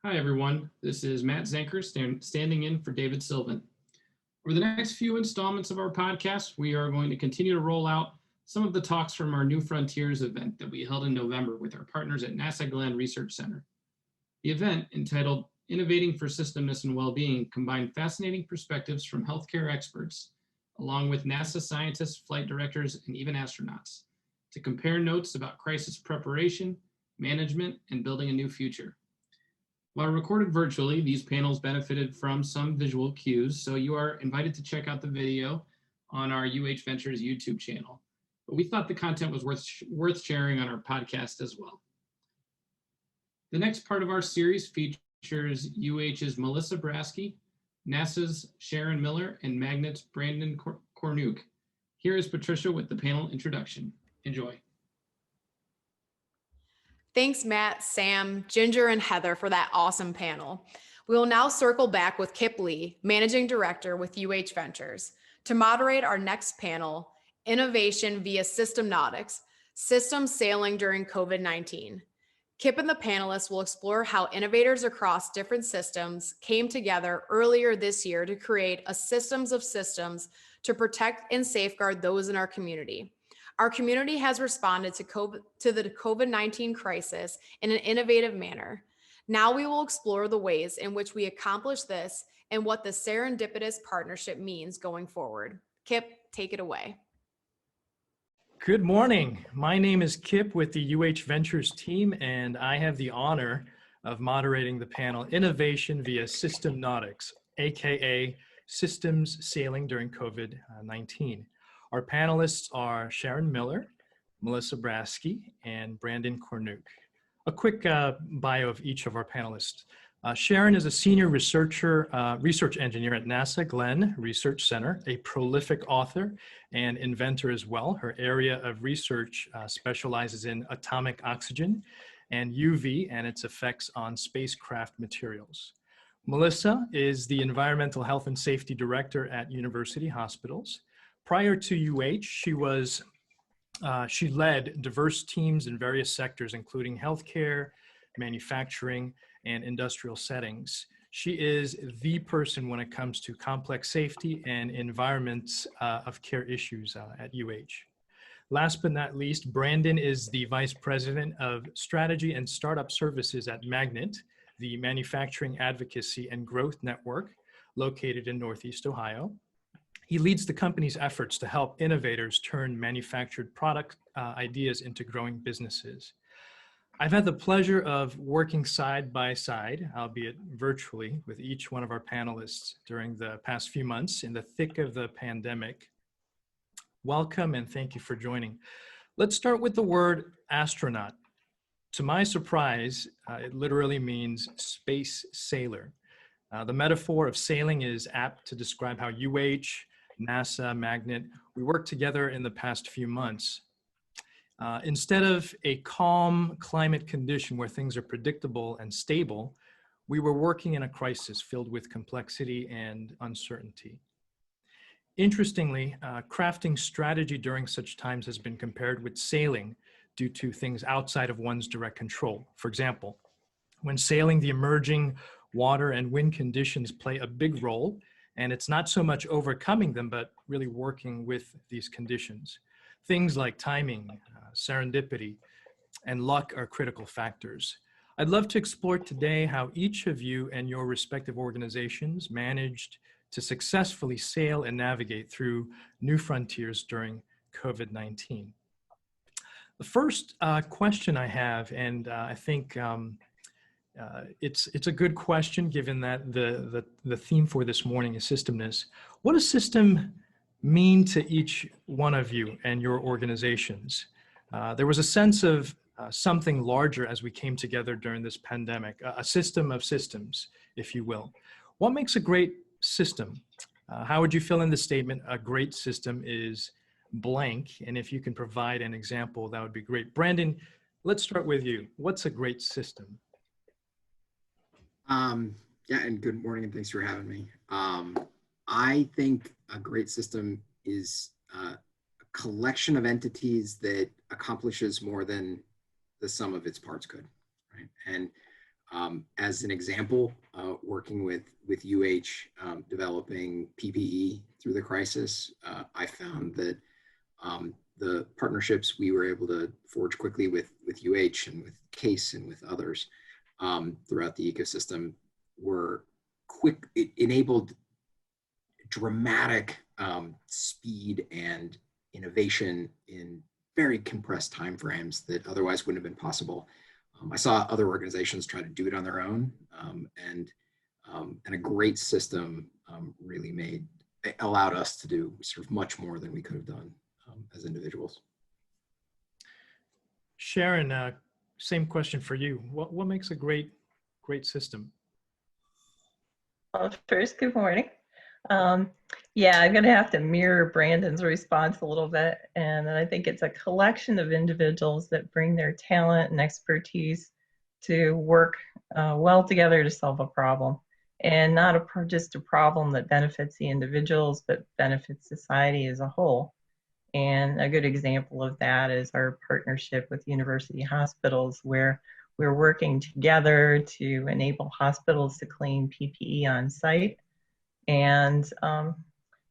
Hi, everyone. This is Matt Zanker standing in for David Sylvan. Over the next few installments of our podcast, we are going to continue to roll out some of the talks from our New Frontiers event that we held in November with our partners at NASA Glenn Research Center. The event, entitled Innovating for Systemness and Wellbeing, combined fascinating perspectives from healthcare experts, along with NASA scientists, flight directors, and even astronauts, to compare notes about crisis preparation, management, and building a new future. While recorded virtually, these panels benefited from some visual cues, so you are invited to check out the video on our UH Ventures YouTube channel. But we thought the content was worth sharing on our podcast as well. The next part of our series features UH's Melissa Braskie, NASA's Sharon Miller, and Magnet's Brandon Cornuke. Here is Patricia with the panel introduction. Enjoy. Thanks, Matt, Sam, Ginger, and Heather for that awesome panel. We will now circle back with Kip Lee, Managing Director with UH Ventures, to moderate our next panel, Innovation via Systemnautics, Systems Sailing During COVID-19. Kip and the panelists will explore how innovators across different systems came together earlier this year to create a systems of systems to protect and safeguard those in our community. Our community has responded to the COVID-19 crisis in an innovative manner. Now we will explore the ways in which we accomplish this and what the serendipitous partnership means going forward. Kip, take it away. Good morning. My name is Kip with the UH Ventures team, and I have the honor of moderating the panel Innovation via Systemnautics, aka Systems Sailing During COVID-19. Our panelists are Sharon Miller, Melissa Braskie, and Brandon Cornuke. A quick bio of each of our panelists. Sharon is a senior research engineer at NASA Glenn Research Center, a prolific author and inventor as well. Her area of research specializes in atomic oxygen and UV and its effects on spacecraft materials. Melissa is the Environmental Health and Safety Director at University Hospitals. Prior to UH, she led diverse teams in various sectors, including healthcare, manufacturing, and industrial settings. She is the person when it comes to complex safety and environments of care issues at UH. Last but not least, Brandon is the Vice President of Strategy and Startup Services at Magnet, the manufacturing advocacy and growth network located in Northeast Ohio. He leads the company's efforts to help innovators turn manufactured product ideas into growing businesses. I've had the pleasure of working side by side, albeit virtually, with each one of our panelists during the past few months in the thick of the pandemic. Welcome and thank you for joining. Let's start with the word astronaut. To my surprise, it literally means space sailor. The metaphor of sailing is apt to describe how UH, NASA, Magnet, we worked together in the past few months. Instead of a calm climate condition where things are predictable and stable, we were working in a crisis filled with complexity and uncertainty. Interestingly, crafting strategy during such times has been compared with sailing due to things outside of one's direct control. For example, when sailing, the emerging water and wind conditions play a big role. And it's not so much overcoming them, but really working with these conditions. Things like timing, serendipity, and luck are critical factors. I'd love to explore today how each of you and your respective organizations managed to successfully sail and navigate through new frontiers during COVID-19. The first question I have, and I think it's a good question given that the theme for this morning is systemness. What does system mean to each one of you and your organizations? There was a sense of something larger as we came together during this pandemic, a system of systems, if you will. What makes a great system? How would you fill in the statement, a great system is blank? And if you can provide an example, that would be great. Brandon, let's start with you. What's a great system? Yeah, and good morning, and thanks for having me. I think a great system is a collection of entities that accomplishes more than the sum of its parts could, right? And as an example, working with developing PPE through the crisis, I found that the partnerships we were able to forge quickly with and with CASE and with others throughout the ecosystem were quick. It enabled dramatic speed and innovation in very compressed timeframes that otherwise wouldn't have been possible. I saw other organizations try to do it on their own, and a great system really allowed us to do sort of much more than we could have done as individuals. Sharon, same question for you. What makes a great system? Well, first, good morning. Yeah, I'm going to have to mirror Brandon's response a little bit. And I think it's a collection of individuals that bring their talent and expertise to work well together to solve a problem. And not just a problem that benefits the individuals, but benefits society as a whole. And a good example of that is our partnership with university hospitals, where we're working together to enable hospitals to clean PPE on site. And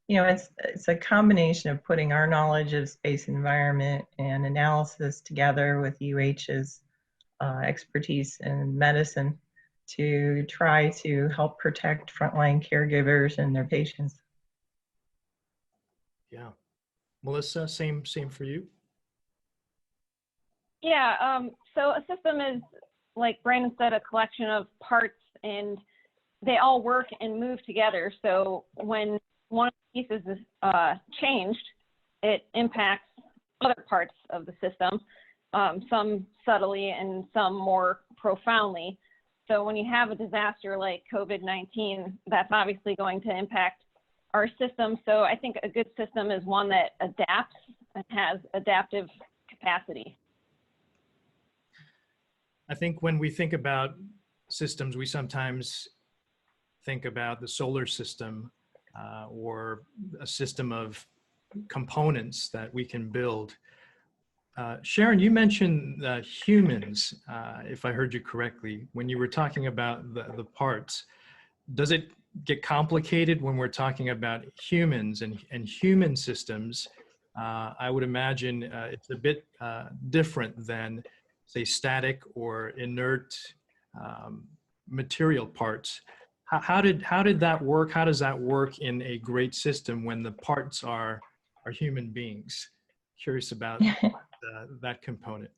you know, it's a combination of putting our knowledge of space environment and analysis together with UH's expertise in medicine to try to help protect frontline caregivers and their patients. Yeah. Melissa, same for you? Yeah, so a system is, like Brandon said, a collection of parts, and they all work and move together. So when one of the pieces is changed, it impacts other parts of the system, some subtly and some more profoundly. So when you have a disaster like COVID-19, that's obviously going to impact our system. So I think a good system is one that adapts and has adaptive capacity. I think when we think about systems, we sometimes think about the solar system or a system of components that we can build. Sharon, you mentioned humans, if I heard you correctly, when you were talking about the parts. Does it get complicated when we're talking about humans and human systems? I would imagine it's a bit different than, say, static or inert material parts. How did that work? How does that work in a great system when the parts are human beings? Curious about that component.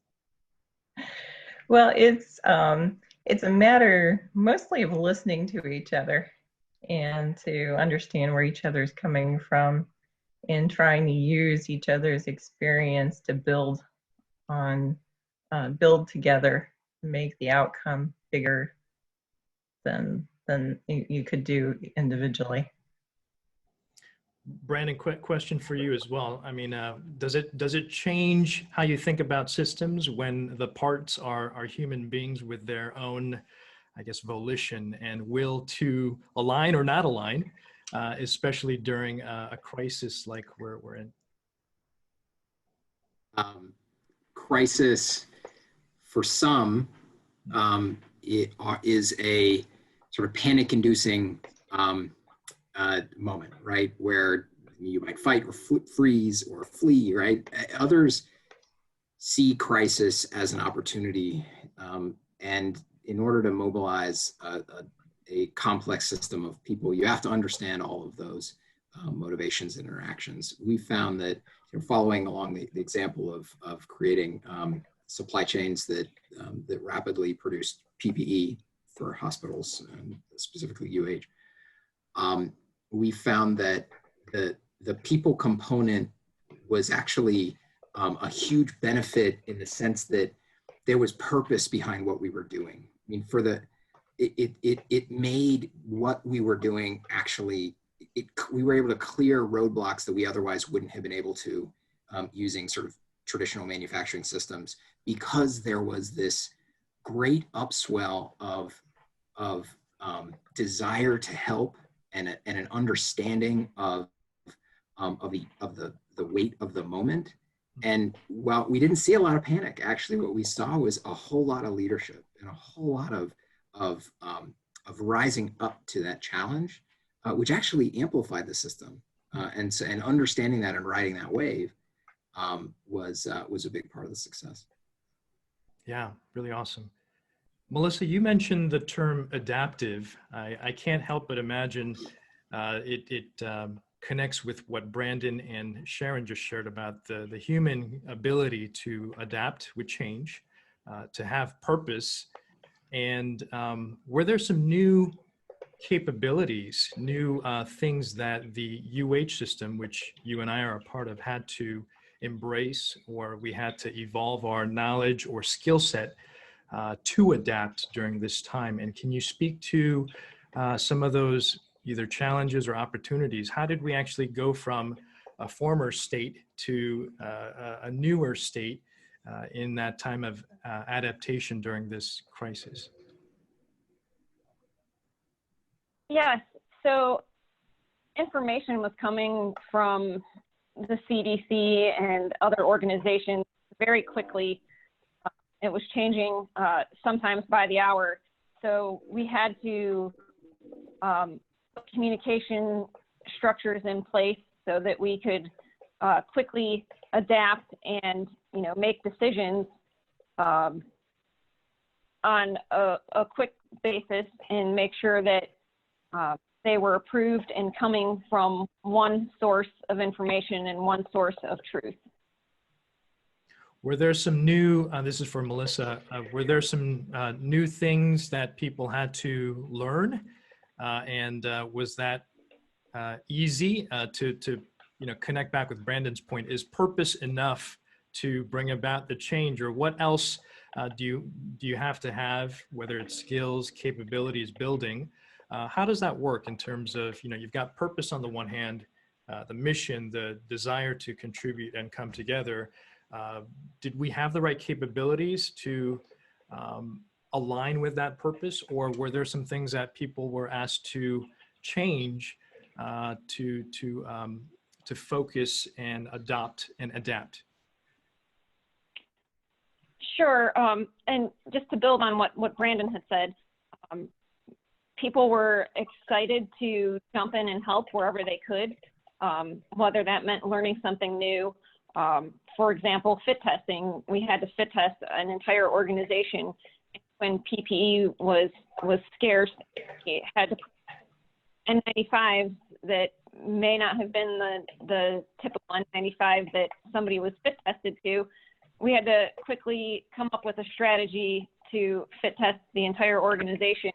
Well, it's a matter mostly of listening to each other and to understand where each other's coming from and trying to use each other's experience to build together, make the outcome bigger than you could do individually. Brandon, quick question for you as well. I mean, does it change how you think about systems when the parts are human beings with their own, I guess, volition and will to align or not align, especially during a crisis like we're in? Crisis, for some, it is a sort of panic-inducing moment, right? Where you might fight or freeze or flee, right? Others see crisis as an opportunity. And in order to mobilize a complex system of people, you have to understand all of those motivations and interactions. We found that, you know, following along the example of creating supply chains that rapidly produced PPE for hospitals, and specifically UH, we found that the people component was actually a huge benefit in the sense that there was purpose behind what we were doing. I mean, it made what we were doing actually, we were able to clear roadblocks that we otherwise wouldn't have been able to using sort of traditional manufacturing systems, because there was this great upswell of desire to help and an understanding of the weight of the moment. And while we didn't see a lot of panic, actually what we saw was a whole lot of leadership and a whole lot of of rising up to that challenge, which actually amplified the system. And understanding that and riding that wave was a big part of the success. Yeah, really awesome. Melissa, you mentioned the term adaptive. I can't help but imagine it connects with what Brandon and Sharon just shared about the human ability to adapt with change, to have purpose. And were there some new capabilities, new things that the UH system, which you and I are a part of, had to embrace, or we had to evolve our knowledge or skill set to adapt during this time? And can you speak to some of those either challenges or opportunities? How did we actually go from a former state to a newer state in that time of adaptation during this crisis? Yes, so information was coming from the CDC and other organizations very quickly. It was changing sometimes by the hour. So we had to put communication structures in place so that we could quickly adapt and, make decisions on a quick basis and make sure that they were approved and coming from one source of information and one source of truth. Were there some new, this is for Melissa, were there some new things that people had to learn? And was that easy to connect back with Brandon's point? Is purpose enough to bring about the change, or what else do you have to have, whether it's skills, capabilities, building? How does that work in terms of, you've got purpose on the one hand, the mission, the desire to contribute and come together. Did we have the right capabilities to align with that purpose, or were there some things that people were asked to change to focus and adopt and adapt? Sure, and just to build on what Brandon had said, people were excited to jump in and help wherever they could, whether that meant learning something new. For example, fit testing. We had to fit test an entire organization when PPE was scarce. We had to put N95s that may not have been the typical N95 that somebody was fit tested to. We had to quickly come up with a strategy to fit test the entire organization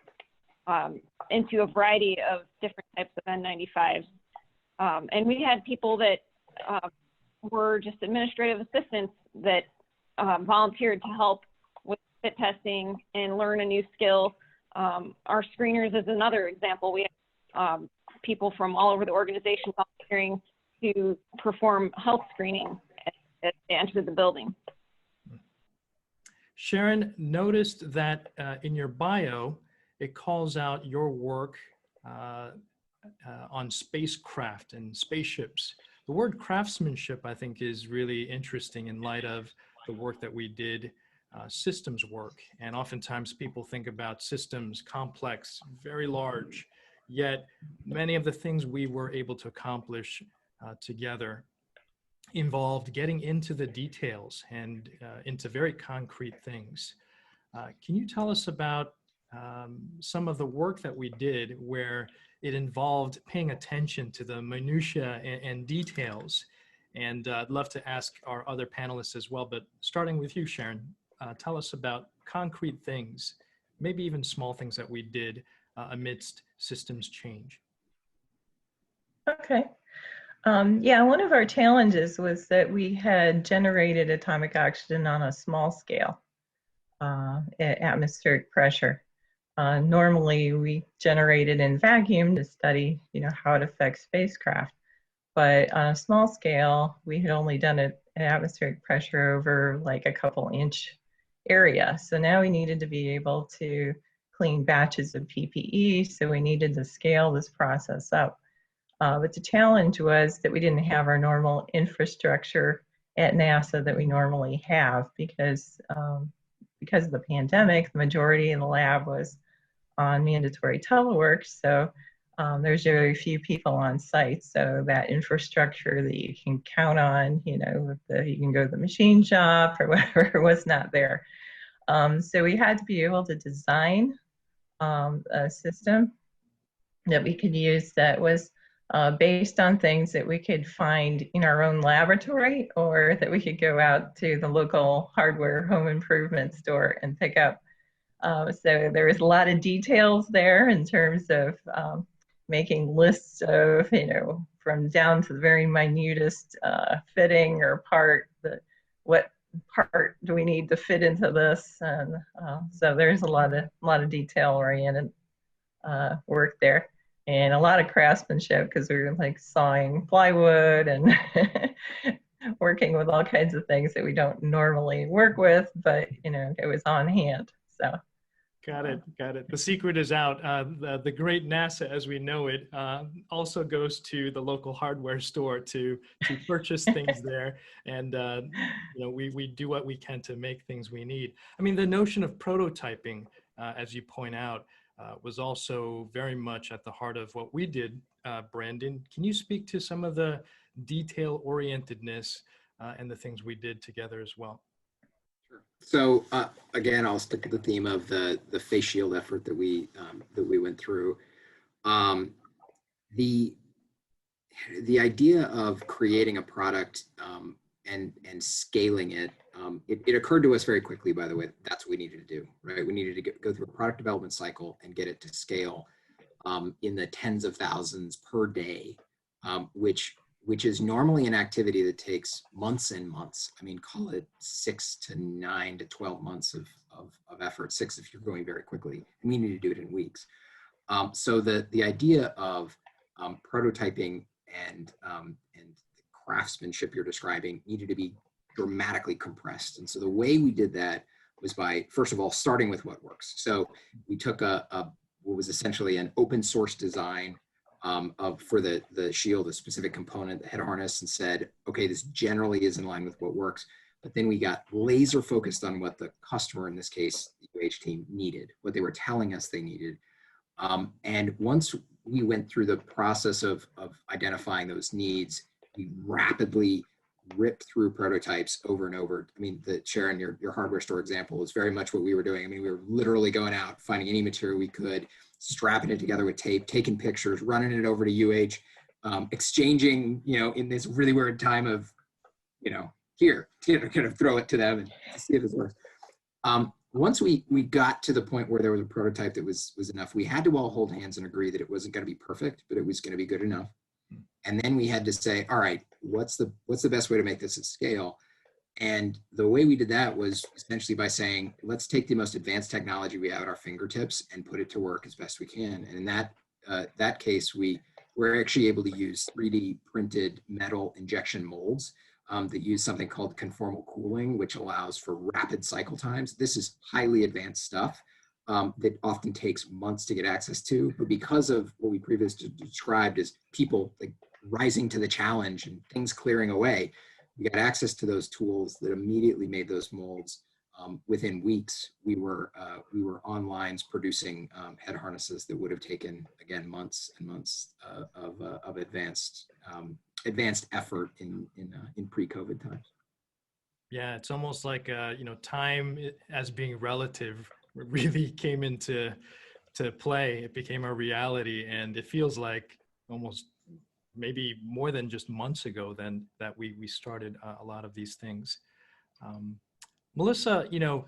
into a variety of different types of N95s. And we had people that were just administrative assistants that volunteered to help with fit testing and learn a new skill. Our screeners is another example. We have people from all over the organization volunteering to perform health screening as they enter the building. Sharon, noticed that in your bio, it calls out your work on spacecraft and spaceships. The word craftsmanship, I think, is really interesting in light of the work that we did, systems work. And oftentimes people think about systems, complex, very large, yet many of the things we were able to accomplish together involved getting into the details and into very concrete things. Can you tell us about some of the work that we did where it involved paying attention to the minutiae and details? And I'd love to ask our other panelists as well, but starting with you, Sharon, tell us about concrete things, maybe even small things that we did amidst systems change. Okay. Yeah, one of our challenges was that we had generated atomic oxygen on a small scale at atmospheric pressure. Normally we generate it in vacuum to study, how it affects spacecraft. But on a small scale, we had only done it at atmospheric pressure over like a couple inch area. So now we needed to be able to clean batches of PPE. So we needed to scale this process up. But the challenge was that we didn't have our normal infrastructure at NASA that we normally have because of the pandemic. The majority in the lab was on mandatory telework. So there's very few people on site. So that infrastructure that you can count on, you know, you can go to the machine shop or whatever was not there. So we had to be able to design a system that we could use that was based on things that we could find in our own laboratory, or that we could go out to the local hardware home improvement store and pick up. So there was a lot of details there in terms of making lists of, you know, from down to the very minutest fitting or part, what part do we need to fit into this, and so there's a lot of detail oriented work there, and a lot of craftsmanship, because we were like sawing plywood and working with all kinds of things that we don't normally work with, but you know, it was on hand. So got it. The secret is out. The great NASA, as we know it, also goes to the local hardware store to purchase things there, and you know, we do what we can to make things we need. I mean, the notion of prototyping, as you point out, was also very much at the heart of what we did. Brandon, can you speak to some of the detail-orientedness and the things we did together as well? So again, I'll stick to the theme of the face shield effort that we went through. The idea of creating a product and scaling it, it occurred to us very quickly, by the way. That's what we needed to do, right? We needed to go through a product development cycle and get it to scale in the tens of thousands per day, which is normally an activity that takes months and months. I mean, call it 6 to 9 to 12 months of effort, 6 if you're going very quickly. We need to do it in weeks. So the idea of prototyping and the craftsmanship you're describing needed to be dramatically compressed. And so the way we did that was by, first of all, starting with what works. So we took what was essentially an open source design for the shield, a specific component, the head harness, and said, okay, this generally is in line with what works. But then we got laser focused on what the customer, in this case, the UH team, needed, what they were telling us they needed. And once we went through the process of identifying those needs, we rapidly ripped through prototypes over and over. I mean, Sharon, your hardware store example was very much what we were doing. I mean, we were literally going out, finding any material we could, strapping it together with tape, taking pictures, running it over to UH, exchanging, you know, in this really weird time of, you know, here, kind of throw it to them and see if it works. Once we got to the point where there was a prototype that was enough, we had to all hold hands and agree that it wasn't going to be perfect, but it was going to be good enough. And then we had to say, all right, what's the best way to make this at scale? And the way we did that was essentially by saying, let's take the most advanced technology we have at our fingertips and put it to work as best we can. And in that case, we're actually able to use 3D printed metal injection molds that use something called conformal cooling, which allows for rapid cycle times. This is highly advanced stuff that often takes months to get access to. But because of what we previously described as people like rising to the challenge and things clearing away, we got access to those tools that immediately made those molds. Within weeks, we were on lines producing head harnesses that would have taken, again, months and months of advanced effort in pre-COVID times. Yeah, it's almost like you know, time as being relative really came into play. It became a reality, and it feels like almost maybe more than just months ago then that we started a lot of these things. Melissa, you know,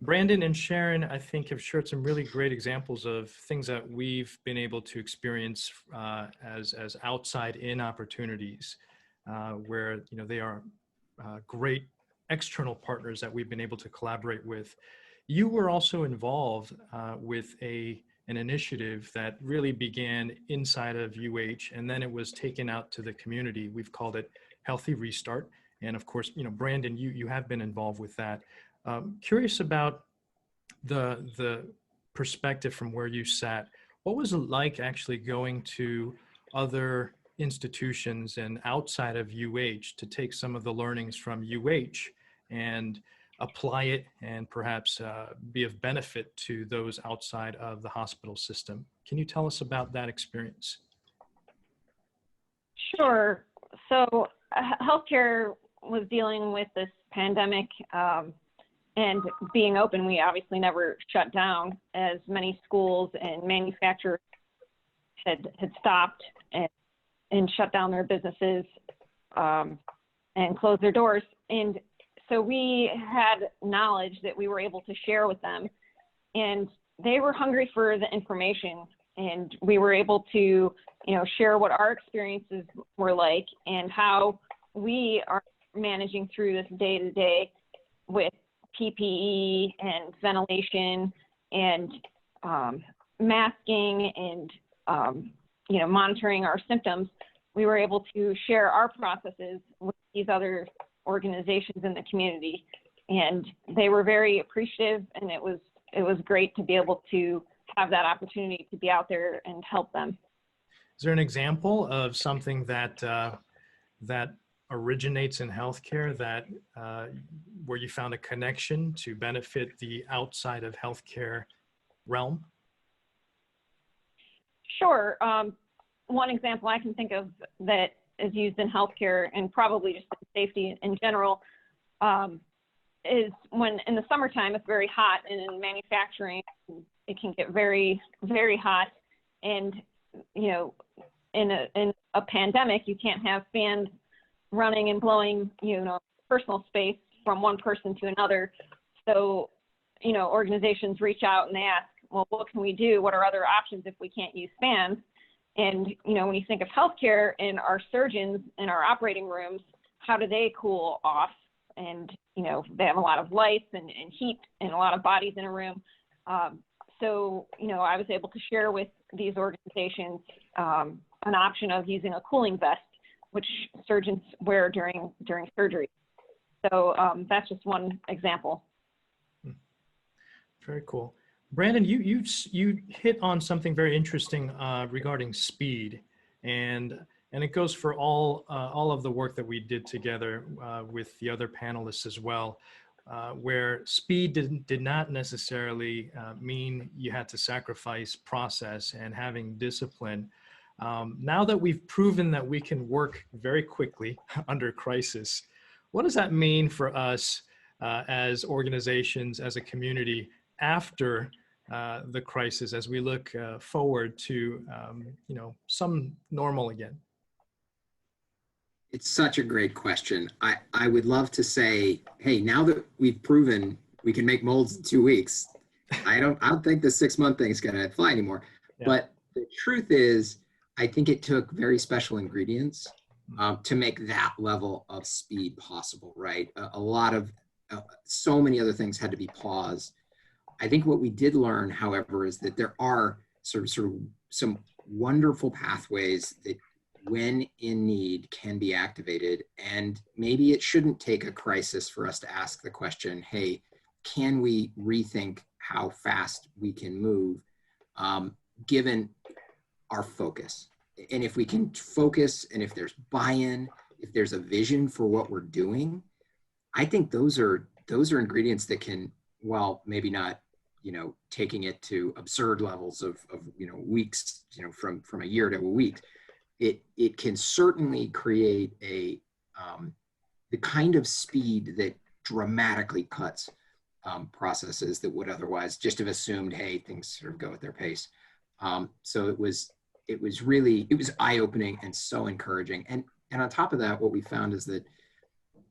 Brandon and Sharon, I think, have shared some really great examples of things that we've been able to experience as outside-in opportunities, where, you know, they are great external partners that we've been able to collaborate with. You were also involved with an initiative that really began inside of UH, and then it was taken out to the community. We've called it Healthy Restart. And of course, you know, Brandon, you have been involved with that. Curious about the perspective from where you sat. What was it like actually going to other institutions and outside of UH to take some of the learnings from UH and apply it and perhaps be of benefit to those outside of the hospital system. Can you tell us about that experience? Sure. So healthcare was dealing with this pandemic, and being open, we obviously never shut down, as many schools and manufacturers had stopped and shut down their businesses and closed their doors. And so we had knowledge that we were able to share with them, and they were hungry for the information, and we were able to, share what our experiences were like and how we are managing through this day to day with PPE and ventilation and masking and, monitoring our symptoms. We were able to share our processes with these other organizations in the community, and they were very appreciative, and it was great to be able to have that opportunity to be out there and help them. Is there an example of something that that originates in healthcare that where you found a connection to benefit the outside of healthcare realm? Sure. One example I can think of that is used in healthcare and probably just in safety in general is when in the summertime it's very hot, and in manufacturing it can get very, very hot, and in a pandemic you can't have fans running and blowing personal space from one person to another. So organizations reach out and they ask, well, what can we do? What are other options if we can't use fans? And when you think of healthcare and our surgeons in our operating rooms, how do they cool off? And they have a lot of lights and heat and a lot of bodies in a room. So I was able to share with these organizations an option of using a cooling vest, which surgeons wear during surgery. So that's just one example. Very cool. Brandon, you hit on something very interesting regarding speed, and it goes for all of the work that we did together with the other panelists as well, where speed did not necessarily mean you had to sacrifice process and having discipline. Now that we've proven that we can work very quickly under crisis, what does that mean for us as organizations, as a community, after the crisis, as we look forward to some normal again? It's such a great question. I would love to say, hey, now that we've proven we can make molds in 2 weeks, I don't think the 6-month thing is going to fly anymore. Yeah. But the truth is, I think it took very special ingredients to make that level of speed possible, right? A lot of, so many other things had to be paused. I think what we did learn, however, is that there are sort of some wonderful pathways that, when in need, can be activated. And maybe it shouldn't take a crisis for us to ask the question, hey, can we rethink how fast we can move, given our focus? And if we can focus, and if there's buy-in, if there's a vision for what we're doing, I think those are ingredients that can, while maybe not, taking it to absurd levels of weeks, from a year to a week, it can certainly create the kind of speed that dramatically cuts processes that would otherwise just have assumed, hey, things sort of go at their pace. So it was eye-opening and so encouraging. And on top of that, what we found is that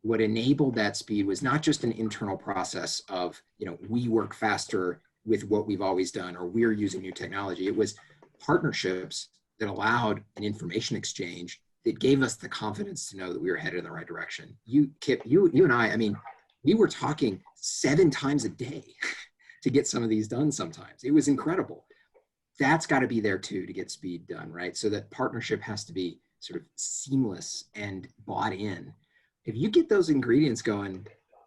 what enabled that speed was not just an internal process of, we work faster with what we've always done, or we're using new technology. It was partnerships that allowed an information exchange that gave us the confidence to know that we were headed in the right direction. Kip, you and I mean, we were talking 7 times a day to get some of these done sometimes. It was incredible. That's got to be there too, to get speed done, right? So that partnership has to be sort of seamless and bought in. If you get those ingredients going,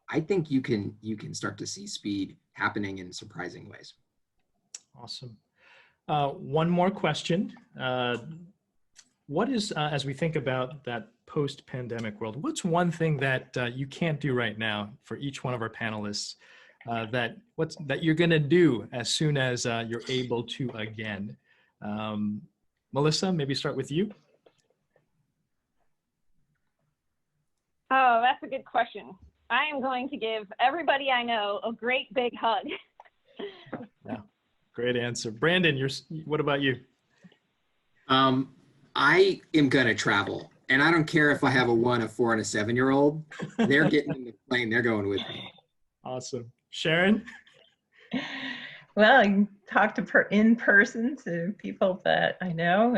I think you can start to see speed happening in surprising ways. Awesome. One more question. What is, as we think about that post-pandemic world, what's one thing that you can't do right now for each one of our panelists that you're going to do as soon as you're able to again? Melissa, maybe start with you. Oh, that's a good question. I am going to give everybody I know a great big hug. Yeah, great answer. Brandon, what about you? I am going to travel, and I don't care if I have a 1, a 4, and a 7-year-old. They're getting in the plane. They're going with me. Awesome. Sharon? Well, I can talk to in person to people that I know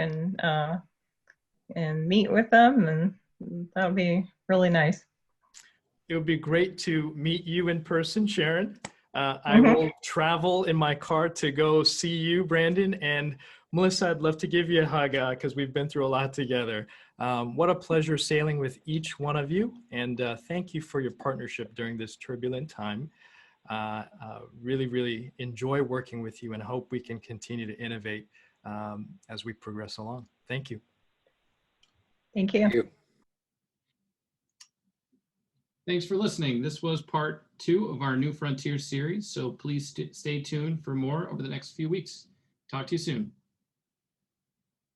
and meet with them, and that'll be really nice. It would be great to meet you in person, Sharon. I will travel in my car to go see you, Brandon, and Melissa, I'd love to give you a hug because we've been through a lot together. What a pleasure sailing with each one of you, and thank you for your partnership during this turbulent time. Really, really enjoy working with you and hope we can continue to innovate as we progress along. Thank you. Thank you. Thank you. Thanks for listening. This was part 2 of our New Frontier series, so please stay tuned for more over the next few weeks. Talk to you soon.